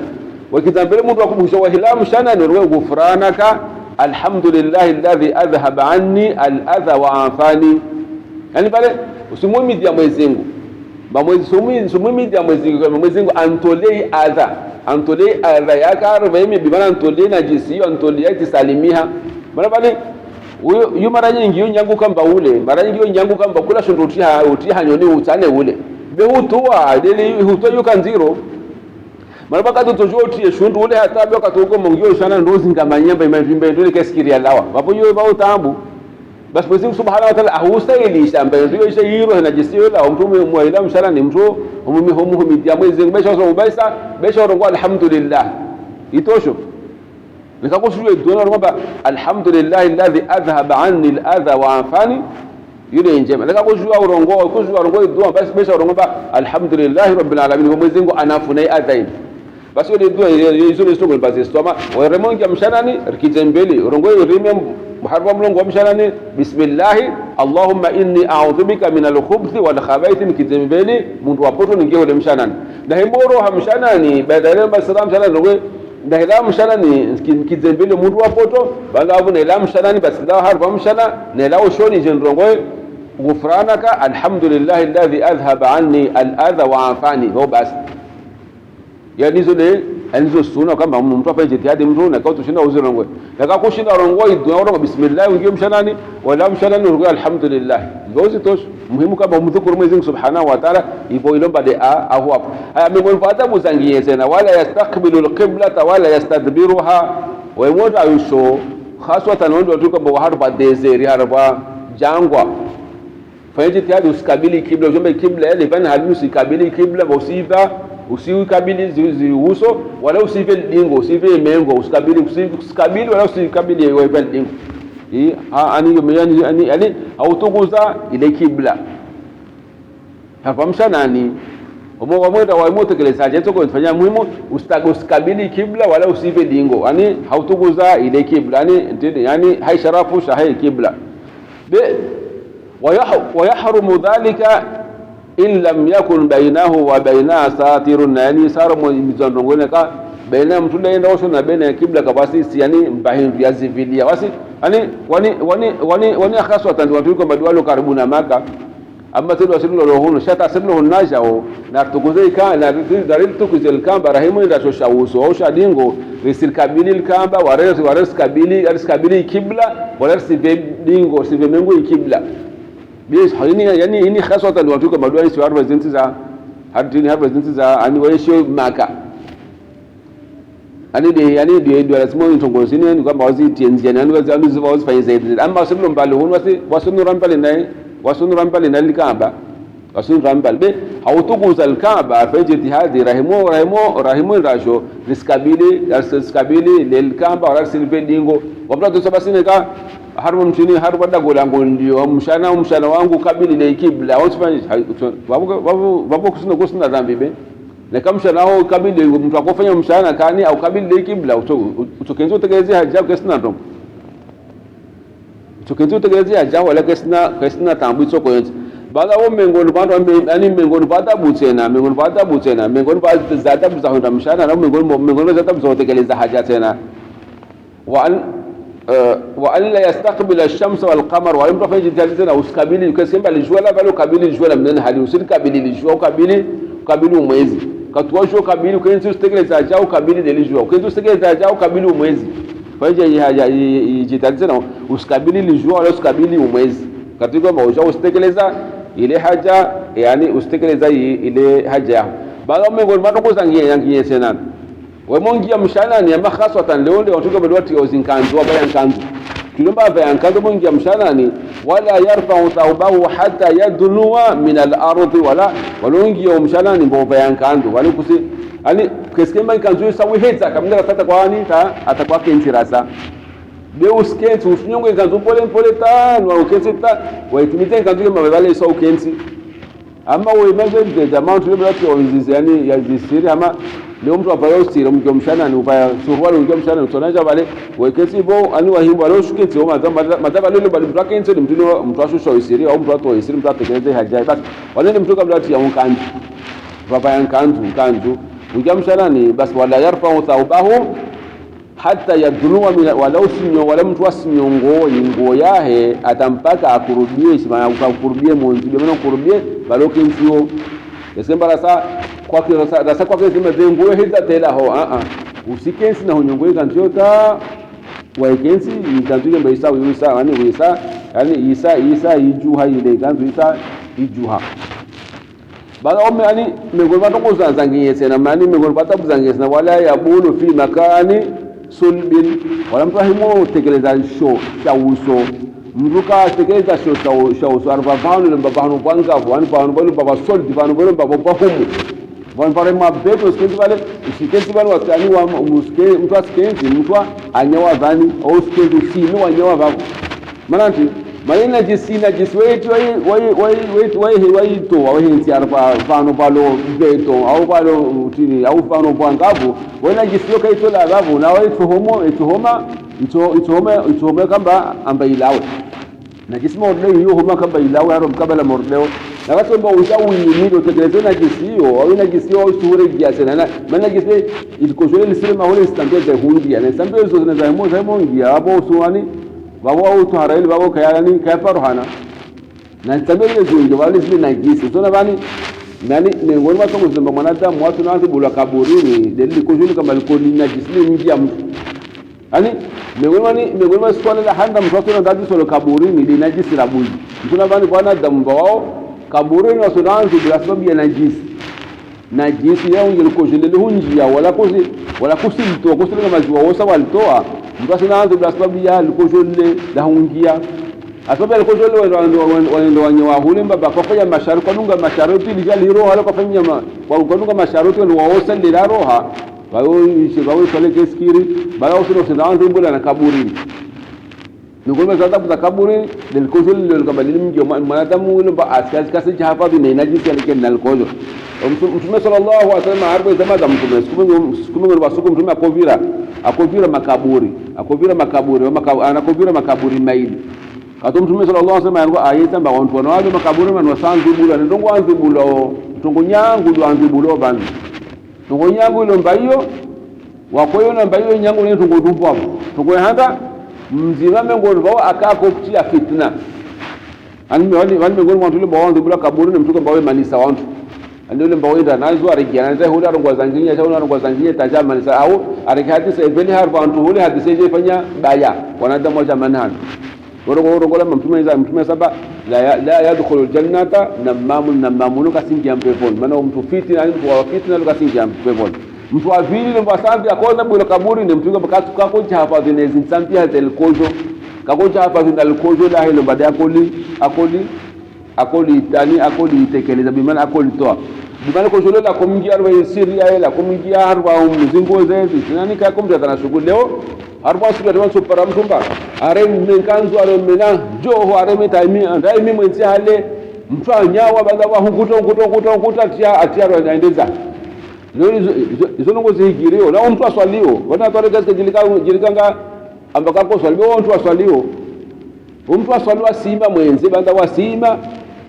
wakizambele mundu wa 10 ushawahila mshanani wewe gufranaka alhamdulillah alladhi adhhaba anni al-adha wa afani yani pale usimwimidi ya Mwenyezi Mungu sumwimidi ya Mwenyezi Mungu antolei adha yake arvaimi bimana antolei najisi antolei itisalimiha bana pale uyu mara nyingi yunyangu kamba ule mara nyingi yunyangu kamba kula shondo utiha nyoni utane ule be hutua deli hutua yukanziro mara bakati tojotie shondo ule hata be wakatuko mongio shana ndozi ngamanyamba imavimbe ndole kesikiria lawa bapo yo ba utambu basi Mwenyezi Subhanahu wa Ta'ala ahusaili shamba ndio isha hiro najisi la mtume muaila mshana ni mtu umumihumumidia Mwenyezi Mungu besha so ubaisa besha rongo alhamdulillah itosho nikakushujua dua kwamba alhamdulillah alladhi adhhaba anni al-adha wa afani yule njema nikakushujua rongo dua basi besha rongo alhamdulillah rabbil alamin Mwenyezi Mungu anafunai adhain basi ile dua hizo ni sio basi stoma weremongia mshanani rikizembeli rongo rimem muharram longo mshanani bismillah Allahumma inni a'udhu bika min al-khubuthi wal khaba'ith kizembeli mundu wapoto ningie ule mshanani na hemboro hamshanani badala basalam mshanani rongo ndahila mshanani kizembele mundu wapoto banga abu na mshanani basi la harfa mshana na la ushoni jendrongo gufranaka alhamdulillah alladhi adhhaba anni al-adha wa afani ho basi yani zile alizo sunna kama mtu afanye jitihadi mtu na kwa tushinda uzirongwe na kushinda rongwe dua bismillah ungie mshanani wala mshanani ungie alhamdulillah ngozi tosh muhimu kama mdhukuru Mwenyezi Mungu Subhanahu wa Ta'ala ipo ilomba de au hapo haya mmemfuata muzangie tena wala yastaqbilu alqiblata wala yastadbiruha wa yamota ayusho haswatan ndio tu kwamba harba desert harba jangwa fanye jitihadi usikabili kibla ujombe kibla ile bana halusi kabili kibla usiva usikabili ziuso wala usive dingo usive mengo usikabili wala usikabili wewe dingo yani autuguza ile kibla hapa mshanani umwenda wa motekelezaje toko kufanya muhimu usikabili kibla wala usive dingo yani hautuguza ile kibla yani haisharafu shahi kibla ويحرم ذلك in lam yakun bainahu wa baina satirun yani sara mzondongone ka baina mtu ndaenda washo na baina kibla kabasi yani mbahindu ya zivilia wasi yani wani akhaswa tandu watu kwa madwalo karibu na Maka amma tendo asilo rohono shata asilo najao na tukuzeka na dalil tukuzel kamba rahimu nda shoshauso au shadingo risil kabili kamba wares kabili kibla wares dingo sive mengo kibla bis yani ini khaswatan watu kwa madwali si harba zinti za hadini harba zinti za ani waisho Maka yani ndio lazima utongozini ni kwamba waziti njiani yani wazifanye zaidi amma wasilo mbali hunu wasunu rambali naye wasunu rambali na likamba wasunu rambali be hautuguza alkaaba fa jitihadi rahimu rasho riskabili lilkamba wala silbedingo wapata sabasine ka harba mchini harba dagolango ndio mshana wangu kabili ile kibla wasifanye wapo kusina dhambi be na kama mshana wao kabili mtu akofanya mshana kani au kabili ile kibla utokenzo tegelezea haja kesina ndo tukenzo tegelezea haja wala kesina tambu soko yenzi baada wao mengoni bantu yani mengoni bata butena mengoni bata zata buzahunda mshana na mengoni zata buzotegeleza haja tena wa alla yastaqbil ash-shams wal qamar wa yamtu fajr tena usikabili ukasemba lijua la bali ukabili lijua la mnene hali usikabili lijua ukabili mwezi katuwasho kabili ukenzi usitegeleza haja ukabili delijua ukenzi usitegeleza haja ukabili mwezi fajr haja jitazena usikabili lijua wala usikabili mwezi katika maisha usitegeleza ile haja yani usitegeleza ile haja baada mengoni matokuzangie yangie tena wemongia mshana ni makhaswatan leo ndio watu bado watu ozinkanzo wabaya nkanzo tulomba vayankandu mungi mshanani wala yarfa'u thawbahu hatta yadnuwa min al-ardi wala walongi mshanani mbo vayankandu wali kusi ani keskemba kanzu sawi heza kamnga tata kwa ani ta atakuwa kentirasa be uskenti usinyongo kanzu pole pole tano au kensita waitumite kanzu kama vale so kensi ama wewe mzee jamaa tulio watu wazizi yani ya zisiri ama leo mtu apayo usiri mkio mshana ni upaya suruali mkio mshana utonaja wale wekesi bo ani wahimbo wale ushuketi o madaba lolo bali mtu wake nse mtu ashusha usiri au mtu watu wa usiri mtu atekeleze hajai basi wale ni mtu kabla ya mkanzu baba yankanzu mkio mshana ni basi wala yarfa'u thawbahu hata yadnuwa walau sinyo wala mtu asinyongo ingo yahe atampaka akurudie shima akurudie monzi bwana kurudie baloke nsio yasemba rasa kwa kesi mazengo hita tela ho usikensi na hunyongo kanjota waikensi ikanzuje mbaisa wisa yani wisa yani isa ijuha ile kanzu isa ijuha bala ome yani mengolwa tokoza zangiyese na mani mengolwa tabuzangiyese na wala yabulu fi makani sulbin wala mtu himo tekeleza show shauso mruka tekeleza show shauso arba vanu le babanu bwanga vanu banu baba soldi vanu banu baba bahumu vanu pare mabeto skenti vale skenti vanu watani wa muske mtu skenti mtu anyawa vani au skenti sino wanyawa vavu mananti malina jisina jiswetu wai to wai hinti arba vanu balo beto au balo tini au vanu bwangavu wena jisio kaito la babu na wai ituhoma kamba amba ilawe na jisimo ordeo hiyo homa kamba ilawe haro mkabala mordeo na watu ambao ushauri nimido tekeleze na jisio au na jisio shure giasena na maana jisio ilikojole lisema hole stambia za hundia na stambia hizo zinaweza mongia hapo usuani babo au tuharaili babo kayani kaparohana na stambia hizo ndio wale zile na jisio sio bani nani ni ngoni watu kuzimba mwanadamu watu naanza bula kaburini dalili kujuli kama likoni na jisili njia mtu yani mengoni swala la handa mtu na ndadi solo kaburini ni najisi la buji mtuna bani bwana damu wao kaburini wasunaanza bila sababu ya najisi yao ngelikojuli hunjia wala kusilitoa kama ziwa wosa walitoa mtu asinaanza bila sababu ya likojuli la hunjia asabe alikojole wale wanyewa hule mbaba kufanya masharu kwa dunga masharu pili jali roho ala kufanya kwa dunga masharu ndio waosa ndila roha wao pale keskiri bala usino sinaanza mbula na kaburi ningoma zata kwa kaburi alikojole ndio kabadili mji mwanadamu ule ba askazi kasi hafadhi na najisi yake na alikojo mtume sallallahu alaihi wasallam arba zama za mtume sikumwe wasuku mtume akovira makaburi anakovira makaburi maili kato mtume sallallahu alaihi wasallam yango ayita mba watu wanawali makaburi manwa sanzibula ndongo anzibulo tongo nyangu ndo anzibulo bana tongo nyangu ilo mbayo wakoyo na mbayo nyangu ni tongo dumpo hapo tongo handa mzima mengo ndo akako kutia fitna ani wali mengo watu ile bawanzi bula kaburi ni mtuko mbawe manisa watu ndio ile mbawe nda nazo arikiana ndio hula rongo zanginya cha rongo zanginya taja manisa au arikati sasa ibeni harba watu hule hadisi je fanya baya wanadamu wa manhani worogola mtume saba la yadkhulu aljannata namamun kasingia mpeponi maana mtu fitina mtu wa fitina kasingia mpeponi mtu wa vili ndo basambi akoza bula kaburi ni mtu bakatu kako hafadhi nezi nsampi hatel kojo kako hafadhi ndal kojo la hilo baada akoli tekeleza bimana akoli toa bimana kojo la kumjia arwa siria la kumjia arwa mzingo zezi nani kako mtu atanashughuli leo arba siku ya super mtumba are mkanzo are mena joho are metaimi ndai mimi mwenzi hale mtu anyawa baada wa hukuta atia anaendeza hizo ngo zihigirio na mtu aswalio wana tore gaske jilikanga ambaka kwa swalio mtu aswalio mtu aswalwa sima mwenzi baada wa sima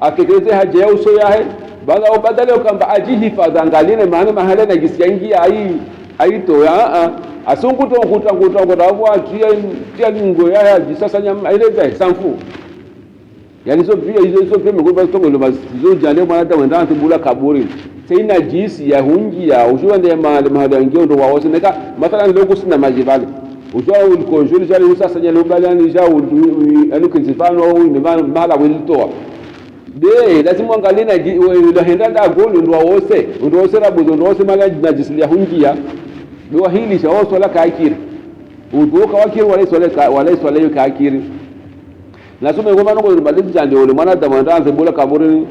atekeleze haja ya uso yahe baada badala kamba ajihifadha angaline maana mahala na gisiangia aito ya asunguto kuta kwa tia ngo ya sasa nyama ile sanfu yani hizo pia mgoba stongo ndo hizo jale mwana wenda antibula kaburi tena jisi ya hunji ya ujua ndiye mahali ngio ndo waose neka mathalan leo sina majibali ujua ulikonjuli jale sasa nyalo balani jao alikizifano au ni mala wilitoa de lazima angalie na henda da goli ndo waose rabu ndo waose mala najisi ya hunji ya ndio hili shaoso la kaikiri udhuka wakiri wala swala kakiri nasome ngoma noko balizi jande ole mwana da mwandaanze bula kaburi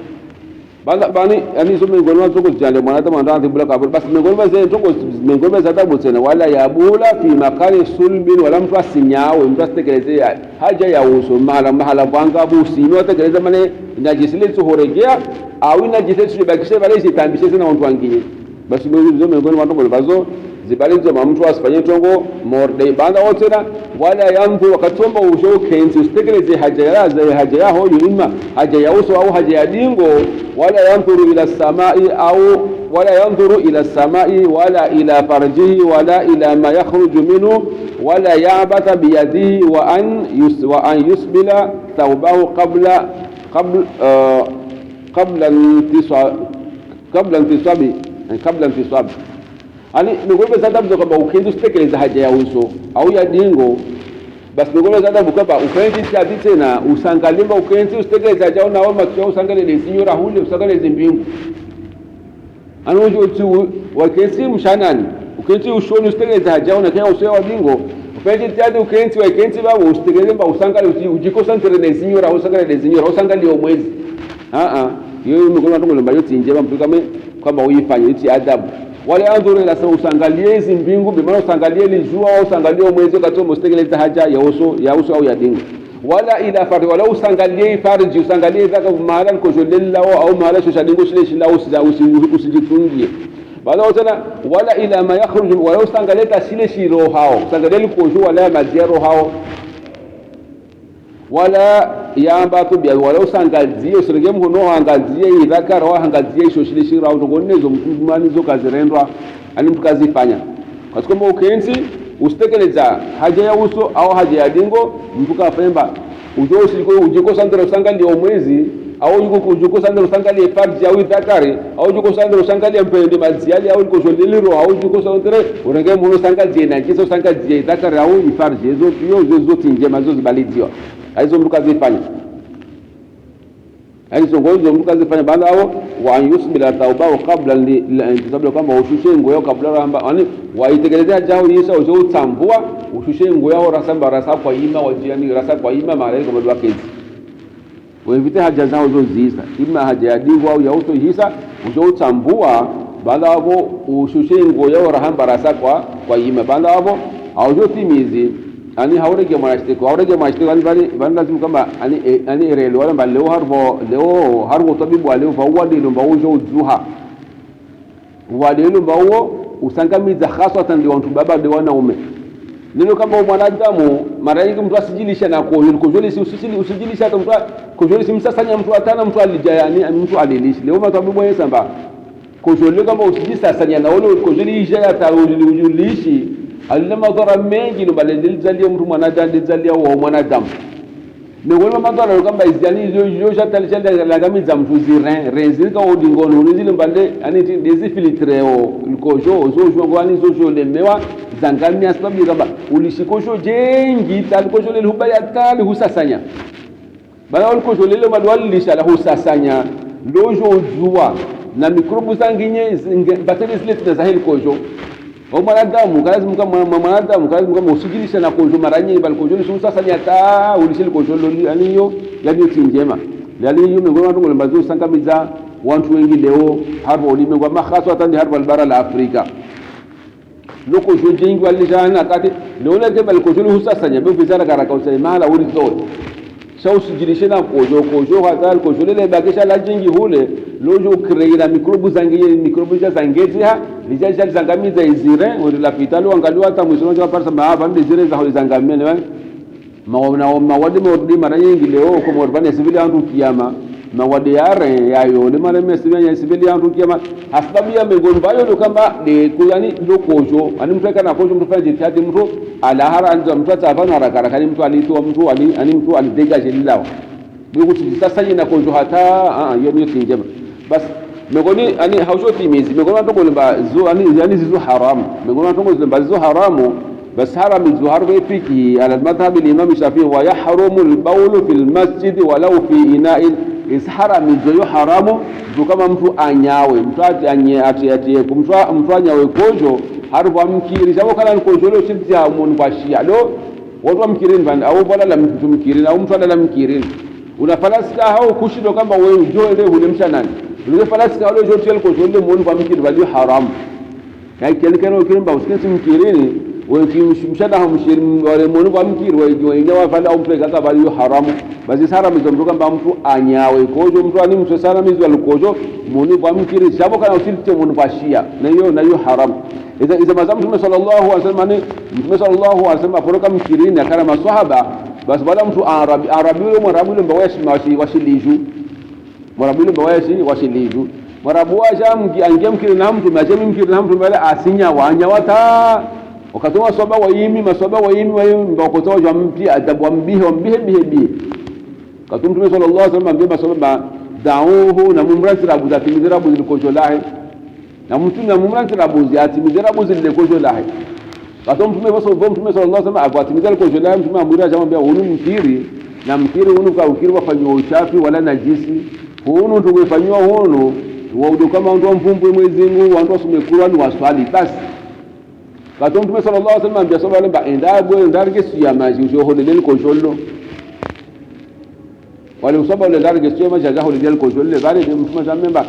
bani yani some ngoma zoko jande mwana da mwandaanze bula kaburi basi ngoma zile toko ngoma za tabu tena wala ya bula fi makani sulbin wala mtu asinyawe mtu astekeleze haja ya uso mahala bwanga busino atekeleza mane najisile tsohoregea au najisile tsibakishe bale zitambishe na watu wengine basi ngoma watu bazo zibalizo mtu asifanye tongo morde banda wotena wala yangu wakatomba usho kenzi usitekeleze haja yaho ima haja ya uso au haja ya dingo wala yanzuru ila samai au wala yanzuru ila samai wala ila farjihi wala ila ma yakhruju minhu wala ya'bata bi yadihi wa an yusbila thawbahu qabla intisabi ani ngombe za adabu kwamba ukienda usitekeleza haja ya uso au ya dingo basi ngombe za adabu kwamba ukaenda tati tena usangalimba ukienda usitekeleza haja na wama kisha usangalele sinyora hule usangalele mbingu anojo tu wakesi mshanani ukienda ushoni usitekeleza haja na kaya uso wa dingo ukienda tati ukienda wakenti babo usitekeleza usangale ujikosantre na sinyora usangalele sinyora usangalele omwezi hiyo ngombe tongo yote nje mtu kama kwamba uifanye iti adabu wale andhuru ila sa usangalie hizi mbingu bimana usangalie lijua au usangalie mwezi katomo usitekeleza haja ya uso au ya dingo wala ila farji wala usangalie farji usangalie zaka mahala kujolella au mahala shoshadingo shile shila usijitungie bala tena wala ila ma yakhruju wala usangalie tasile shiro hao usangalie kojo wala maziero hao wala yambatu bia wala usangazie usirege mhono hangazie idhakara wa hangazie shoshile shira au ngonezo mtumani zo kazirendwa ani mtukazifanya kwa sababu ukenzi usitekeleza haja ya uso au haja ya dingo mtuka afemba ujo ujiko sandra usangalie omwezi au ujiko sandra usangalie farji au idhakari au ujiko sandra usangalie mpende maziali au ujiko joliliro au ujiko sandra urenge mhono usangalie na kisa usangalie idhakari au ifarji hizo zote njema zo zibaliziwa hizo mtu kazifanya hizo ngozo mtu kazifanya baada hao wa yusbila taubao kabla intisabila kama ushushe nguo yao kabla ramba yani waitekelezea jao yisa utambua ushushe nguo yao rasa kwa ima wajiani rasa kwa ima malaika kama dua kezi wevite haja zao zo zisa ima haja ya dingo au ya uso hisa utambua baada hapo ushushe nguo yao rasa kwa ima baada hapo au timizi ani haurege mwashtiko ani lazima kama ani irelo wala mbali leo harbo tabibu wale fawadi lumba ujo zuha wadi lumba huo usangamiza hasatan ndio watu baba ndio wanaume nilo kama mwanadamu mara nyingi mtu asijilisha na kujoli usijilisha hata mtu kujoli simsasanya mtu atana mtu alijayani mtu alilishi leo matabibu yesamba kujoli kama usijisasanya na wale kujoli ijaya taulishi alina madhara mengi nubale nilizalia mtu mwanadamu nilizalia wa mwanadamu Ningolima madhara kamba izani yo jatalisha la gamiza mtu ziren ka odingono nizile mbande ani ndezi filtreo likojo zo ngwani zo lemewa zangamia sababu kamba ulishikosho jengi talikosho le hubaya tali husasanya bana ulikojo lele madwali lisha la husasanya lojo zuwa na mikrobu zanginye bateri zile tunazahili kojo mwanadamu kazi mwanadamu kazi kama usijilisha na kojo maranye bali kojo ni sasa ni hata ulishili kojo loli aniyo yani tinjema lali hiyo mengoma ndo mbazo sankamiza watu wengi leo hapo ulimengwa mahaswa hata hapo bara la Afrika loko jojengi walijana kati leo leke bali kojo ni sasa nyabe vizara karaka usaimala ulizo usijilishe na kojo hata kojo lele bakisha la jingi hule lojo kreira mikrobu za zangezia lijaja zangamiza izire wala lapitalo angaliwa hata mwisho wa parsa maaba ndizire za zangamia ne mawadi mordi mara nyingi leo kwa morbani sivili antu kiyama mawadi yare yayo le mara mesivili sivili antu kiyama hasabu ya megombayo ndo kama de kuyani ndo kojo ani mtu kana kojo mtu fanye tati mtu ala haranza mtu atavana haraka kani mtu alitoa mtu ani mtu alidegaje lilawa biko sasa na kojo hata hiyo tinjema basi megoni ani haushoti mizi megoni ndo lemba zo ani yani zizo haramu megoni ndo lemba zizo haramu bas haram zuhar fi fiki ala madhhab al-imam Shafi'i wa yahrumu al-bawl fi al-masjid walau fi ina'in is haram zo haramu kama mtu anyawe mtu ati kumtwa anyawe kojo harufu mkiri sababu kana nikojolo chipya umuntu kwa shia do watu wa mkirini bana au bwana la mtu mkirini au mtu la mkirini una falasika hao kushido kama wewe ujole hulemsha nani ule falasika wale jote yako jole umuntu kwa mkiri bali haram kai kelekano ukirimba usikisi mkirini wewe kimshada hamshirini wale umuntu kwa mkiri wewe ingawa fala au mpeka kama bali haramu basi sara mizomruka mba mtu anyawe kojo mtu ani mtu sana mizu alikojo umuntu kwa mkiri sababu kana usilite umuntu kwa shia na hiyo haram إذا ما زمت صلى الله عليه وسلم النبي صلى الله عليه وسلم فرق مكيرين كان مع الصحابة بس بدأ مشوا عربي لهم بواش واشليجو مرابي لهم بواش واشليجو مرابوا جام أنجم كيرنهم ثم جام كيرنهم ثم لا أسينيا وانيا وتا وكتوما صبا ويمي ما صبا ويمي بقطع جام في أدب ومبيه كتوم النبي صلى الله عليه وسلم ما صبا دعوه نمرس رابو ذاتي مدرابو الكوجولاه na mtume amumranti rabuzi atimize rabuzi lile kojo lahi kato mtume sallallahu alaihi wasallam akwatimiza lile kojo lahi mtume amuri ajamwambia hunu mkiri na mkiri hunu ka ukiri wafanywa uchafi wala najisi hunu tukufanywa hunu waudo kama ndo mvumbu mwezi Mungu wandu wasome Qur'an waswali basi kato mtume sallallahu alaihi wasallam ambia sallallahu alaihi wasallam endabwe ndarge siyamaji ujoho lile kojo lo wale usaba ile ndarge siyamaji ajaho lile kojo lile bali mtume zamemba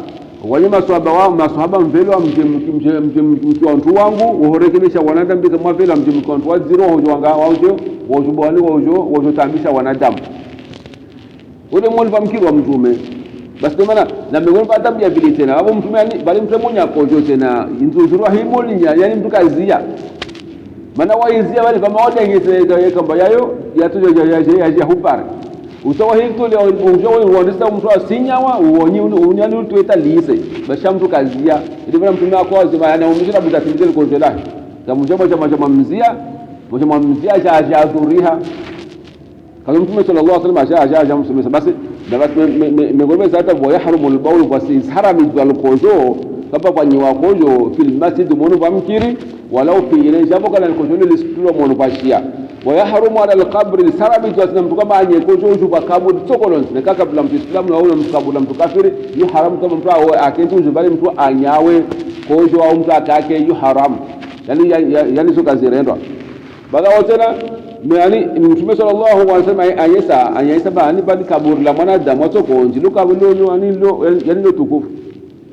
wale maswahaba mbele wa mke wantu wangu uhorekebisha wanadamu bika mwavela mke wantu wa zero hojo wanga wajo bwani wajo tambisha wanadamu ule mwalifa mkiri wa mtume basi demana na mbele pa tabia vile tena hapo mtume bali mtume mmoja kojo tena inzuzuru himoli yani mtu kazia maana waizia wale kama wote ngeze kamba yayo yatuja ya hupara usawa hito leo unjoo uonesa mtu asinyawa uonyi unyani tueta lise basha mtu kazia ndio mtu wako azima anaumizira budatimzele konjela kama mjomba chama mzia aja dhuriha kama mtume sallallahu alaihi wasallam aja mtume basi megomeza hata boya harumul bawl basi harami alkojo kama kwa nyi wakojo fil masjid monu bamkiri walau fi ile jambo kana alkojo lisitulo monu bashia ويحرم على القبر السرابي جسنا متكما أن يكون شو بكابود تقولون نكاك بلا مسلم لا ولا مكابود لم تكافر يحرم كم متوا هو أكيد شو زبالة متوا أنياوي كوجو أو متوا كاكي يحرم يعني شو كزيرين را بعد أوتنا يعني النبي صلى الله عليه وسلم أيسا باني باني كابور لمانا دم وتكون جلو كابلو يعني لو تكوف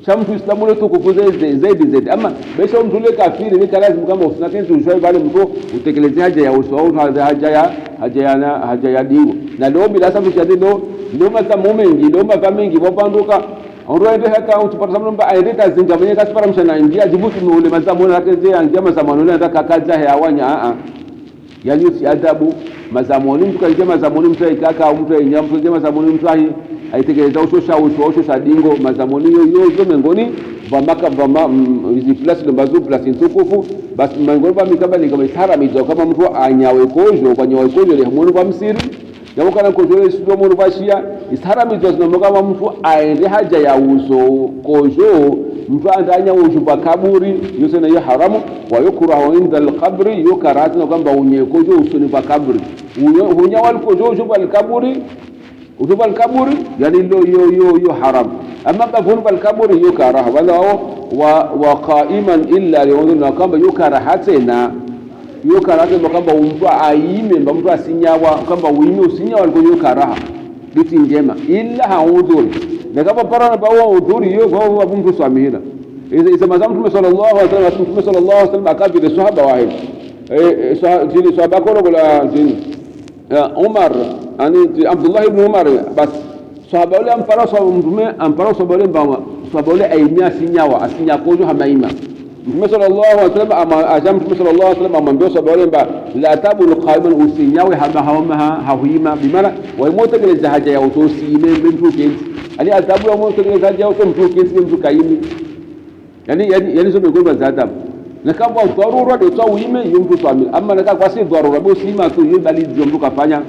shamtu islamu letu kukuza zaidi ama besha mtu le kafiri ni lazima kama usinateni tushoi bali mtu utekeleze haja ya uso au haja ya dingo na leo bila sababu shadi leo mata momengi leo mata mengi wapanduka onroende hata utupata mba aideta zinga mwenye kasipara mshana ingia jibuti mule mazamona lakini angia mazamona nataka kaza ya wanya yani si adabu mazamoni mtu kaingia mazamoni mtu ikaka au mtu inyama mtu mazamoni mtu aitekeleza usho sadingo mazamoni yoyo mengoni vamaka hizi plus lembazo plus ntukufu basi mengoni ba mikabali kama isara mizo kama mtu anyawe kojo kwa nyawe kojo le munu kwa msiri yabo kana kojo le sio munu bashia isara mizo zino kama mtu aende haja ya uso kojo mtu andanya ujuba kaburi yose na ya haramu wa yukrahu inda alqabri yukaratna kwamba unye kojo usoni kwa kaburi unya wal kojo ujuba alkaburi ujuba alkaburi yani yo haram amma kafuru alkaburi yukaraha wala wa qa'iman illa li'udhna kwamba yukarahana kwamba mtu aime mtu asinyawa kwamba uime usinyawa alikojo yukaraha biti njema illa haudhuri na kama parana bawa udhuri yo kwa mtu samihina إذا ما زمت صلى الله عليه وسلم صلى الله عليه وسلم أكابر الصحابة واحد جيني صحابة كله ولا جيني عمر يعني عبد الله بن عمر بس صحابة ولا أمبارا صحابة ولا أيميا سينياوا أسينيا كوجو هما صلى الله عليه وسلم أجام صلى الله عليه وسلم من بيوصل بقولين لا تابوا قائما وسينياوا هما هويما بمعنى ويموت من الزهجة يا وتوسيمين من توكينز يعني أتابوا يموت من الزهجة يا وتوكينز من توكايمي يعني سو بيقول بزادم نكابwa dharura ndio tawime yumtu twamil amma nakakuwa si dharura bosi ma tu yibali jombu kafanya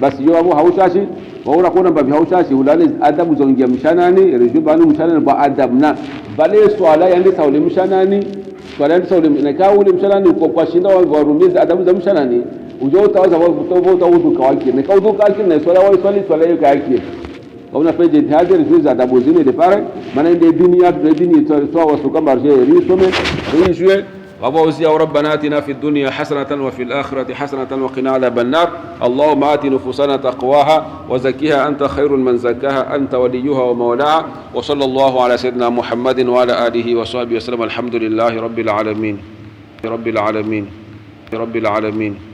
basi yo abo haushashi waura kuna babi haushashi ulale adabu zongia mshanani rejubani mshanani ba adabna bale swala yandi sauli mshanani swala yandi sauli nakaule mshanani kwa shinda wa rumiza adabu za mshanani ujo utawaza utawudu kawaki nekaudu kawaki na swala yo kawaki ona peje hadir juza adabu zime de pare maana ndio dini ya dini toa wasu kama je risome rijue وبوزيا ربنا آتنا في الدنيا حسنة وفي الآخرة حسنة وقنا عذاب النار. اللهم آت نفوسنا تقواها وزكها أنت خير من زكاها أنت وليها ومولاها. وصلى الله على سيدنا محمد وعلى آله وصحبه وسلم. الحمد لله رب العالمين رب العالمين رب العالمين.